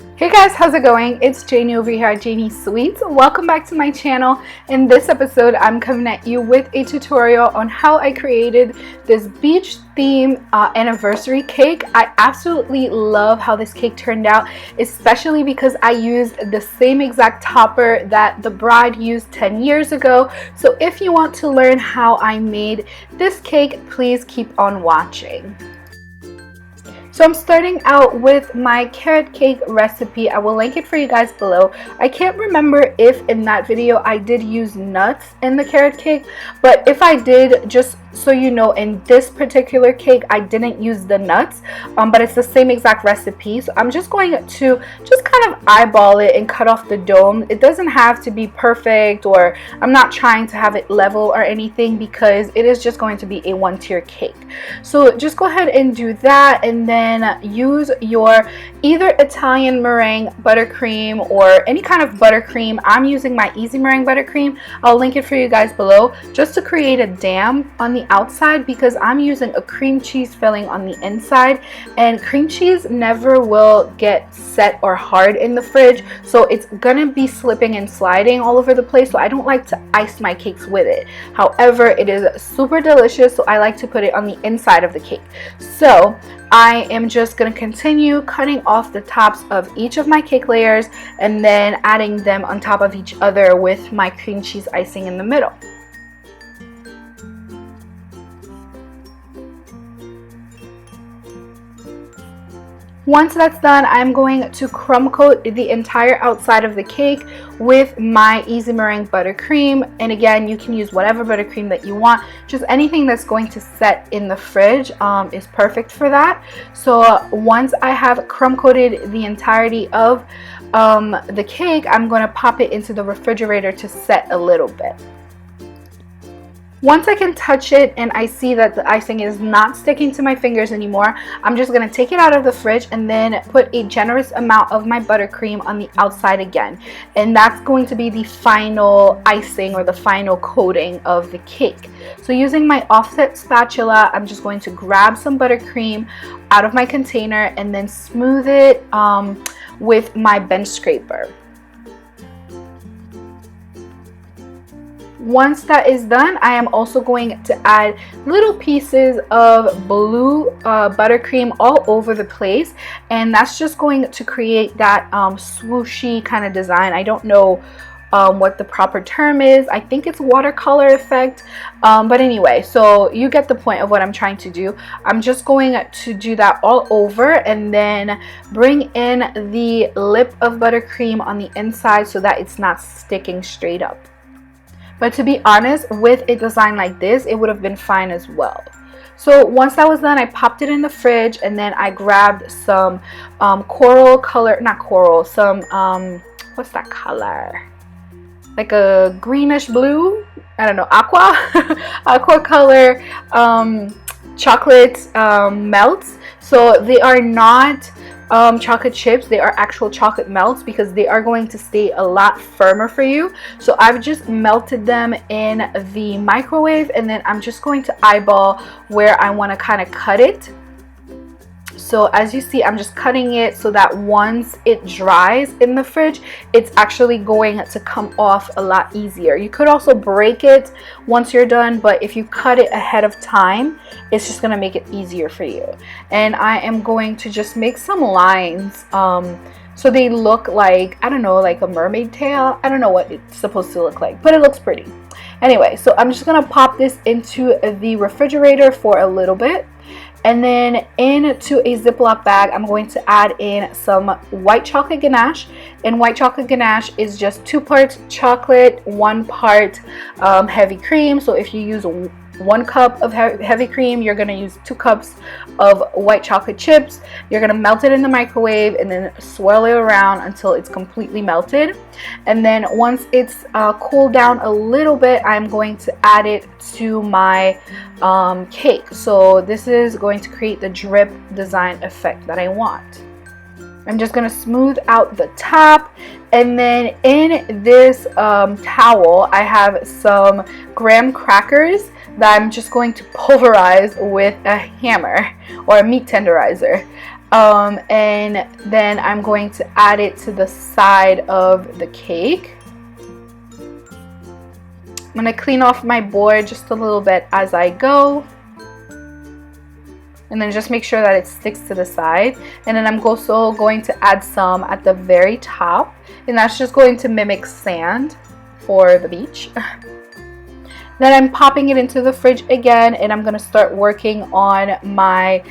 Hey guys, how's it going? It's Janie over here at JaniesSweets. Welcome back to my channel. In this episode, I'm coming at you with a tutorial on how I created this beach theme anniversary cake. I absolutely love how this cake turned out, especially because I used the same exact topper that the bride used 10 years ago. So if you want to learn how I made this cake, please keep on watching. So I'm starting out with my carrot cake recipe. I will link it for you guys below. I can't remember if in that video I did use nuts in the carrot cake, but if I did, just so you know, in this particular cake I didn't use the nuts, but it's the same exact recipe. So I'm just going to kind of eyeball it and cut off the dome. It doesn't have to be perfect, or I'm not trying to have it level or anything, because it is just going to be a one-tier cake. So just go ahead and do that, and then use your either Italian meringue buttercream or any kind of buttercream. I'm using my Easy Meringue buttercream. I'll link it for you guys below, just to create a dam on the outside, because I'm using a cream cheese filling on the inside, and cream cheese never will get set or hard in the fridge, so it's gonna be slipping and sliding all over the place. So I don't like to ice my cakes with it. However, it is super delicious, so I like to put it on the inside of the cake. So I am just going to continue cutting off the tops of each of my cake layers and then adding them on top of each other with my cream cheese icing in the middle. Once that's done, I'm going to crumb coat the entire outside of the cake with my Easy Meringue buttercream. And again, you can use whatever buttercream that you want. Just anything that's going to set in the fridge is perfect for that. So once I have crumb coated the entirety of the cake, I'm going to pop it into the refrigerator to set a little bit. Once I can touch it and I see that the icing is not sticking to my fingers anymore, I'm just going to take it out of the fridge and then put a generous amount of my buttercream on the outside again. And that's going to be the final icing, or the final coating of the cake. So using my offset spatula, I'm just going to grab some buttercream out of my container and then smooth it with my bench scraper. Once that is done, I am also going to add little pieces of blue buttercream all over the place, and that's just going to create that swooshy kind of design. I don't know what the proper term is. I think it's watercolor effect, but anyway, so you get the point of what I'm trying to do. I'm just going to do that all over and then bring in the lip of buttercream on the inside so that it's not sticking straight up. But to be honest, with a design like this, it would have been fine as well. So once that was done, I popped it in the fridge, and then I grabbed some coral color, not coral, some, what's that color? Like a greenish blue, I don't know, aqua color chocolate melts. So they are not chocolate chips, they are actual chocolate melts, because they are going to stay a lot firmer for you. So I've just melted them in the microwave, and then I'm just going to eyeball where I want to kind of cut it. So as you see, I'm just cutting it so that once it dries in the fridge, it's actually going to come off a lot easier. You could also break it once you're done, but if you cut it ahead of time, it's just going to make it easier for you. And I am going to just make some lines so they look like, I don't know, like a mermaid tail. I don't know what it's supposed to look like, but it looks pretty. Anyway, so I'm just going to pop this into the refrigerator for a little bit. And then into a Ziploc bag, I'm going to add in some white chocolate ganache. And white chocolate ganache is just 2 parts chocolate, 1 part heavy cream. So if you use 1 cup of heavy cream, you're going to use 2 cups of white chocolate chips. You're going to melt it in the microwave and then swirl it around until it's completely melted. And then once it's cooled down a little bit, I'm going to add it to my cake. So this is going to create the drip design effect that I want. I'm just going to smooth out the top, and then in this towel I have some graham crackers that I'm just going to pulverize with a hammer or a meat tenderizer. And then I'm going to add it to the side of the cake. I'm going to clean off my board just a little bit as I go. And then just make sure that it sticks to the side. And then I'm also going to add some at the very top. And that's just going to mimic sand for the beach. Then I'm popping it into the fridge again, and I'm going to start working on my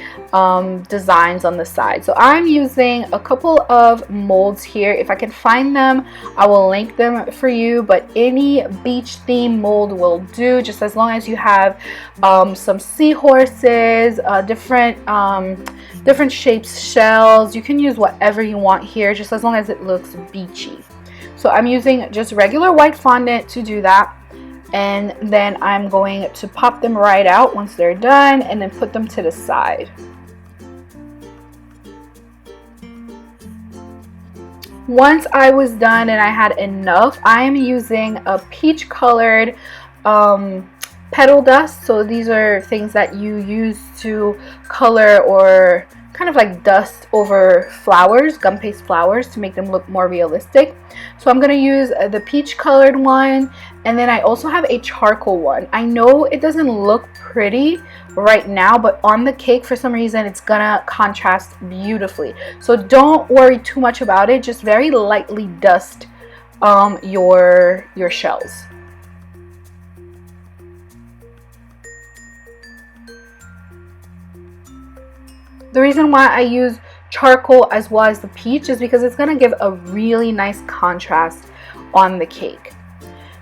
designs on the side. So I'm using a couple of molds here. If I can find them, I will link them for you, but any beach theme mold will do, just as long as you have some seahorses, different shapes, shells. You can use whatever you want here, just as long as it looks beachy. So I'm using just regular white fondant to do that. And then I'm going to pop them right out once they're done, and then put them to the side. Once I was done and I had enough, I am using a peach colored petal dust. So these are things that you use to color or kind of like dust over flowers, gum paste flowers, to make them look more realistic. So I'm going to use the peach colored one, and then I also have a charcoal one. I know it doesn't look pretty right now, but on the cake for some reason it's gonna contrast beautifully. So don't worry too much about it, just very lightly dust your shells. The reason why I use charcoal as well as the peach is because it's going to give a really nice contrast on the cake.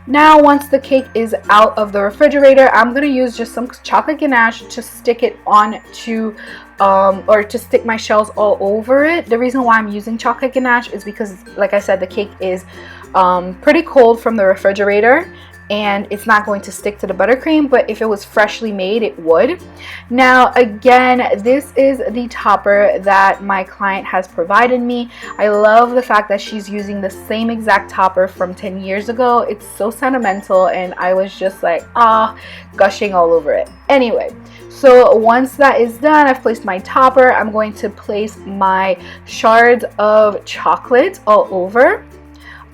Now once the cake is out of the refrigerator, I'm going to use just some chocolate ganache to stick it on to or to stick my shells all over it. The reason why I'm using chocolate ganache is because, like I said, the cake is pretty cold from the refrigerator, and it's not going to stick to the buttercream, but if it was freshly made, it would. Now again, this is the topper that my client has provided me. I love the fact that she's using the same exact topper from 10 years ago. It's so sentimental, and I was just like, gushing all over it. Anyway, so once that is done, I've placed my topper. I'm going to place my shards of chocolate all over.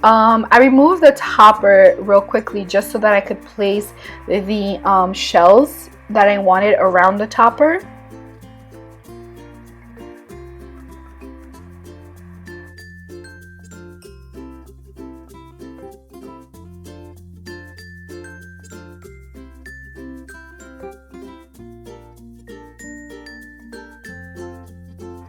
I removed the topper real quickly just so that I could place the shells that I wanted around the topper.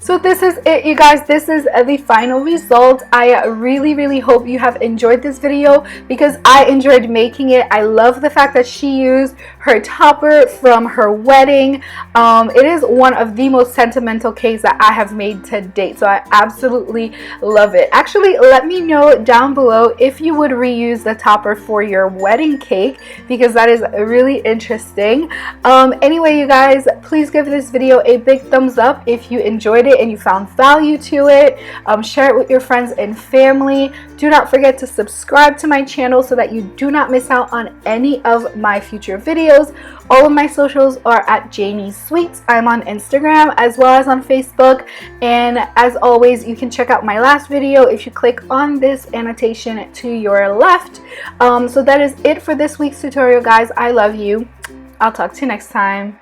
So this is it, you guys. This is the final result. I really hope you have enjoyed this video, because I enjoyed making it. I love the fact that she used her topper from her wedding. It is one of the most sentimental cakes that I have made to date, so I absolutely love it. Actually, let me know down below if you would reuse the topper for your wedding cake, because that is really interesting. Anyway, you guys, please give this video a big thumbs up if you enjoyed it and you found value to it. Share it with your friends and family. Do not forget to subscribe to my channel so that you do not miss out on any of my future videos. All of my socials are at JaniesSweets. I'm on Instagram as well as on Facebook, and as always, you can check out my last video if you click on this annotation to your left. So that is it for this week's tutorial, guys. I love you. I'll talk to you next time.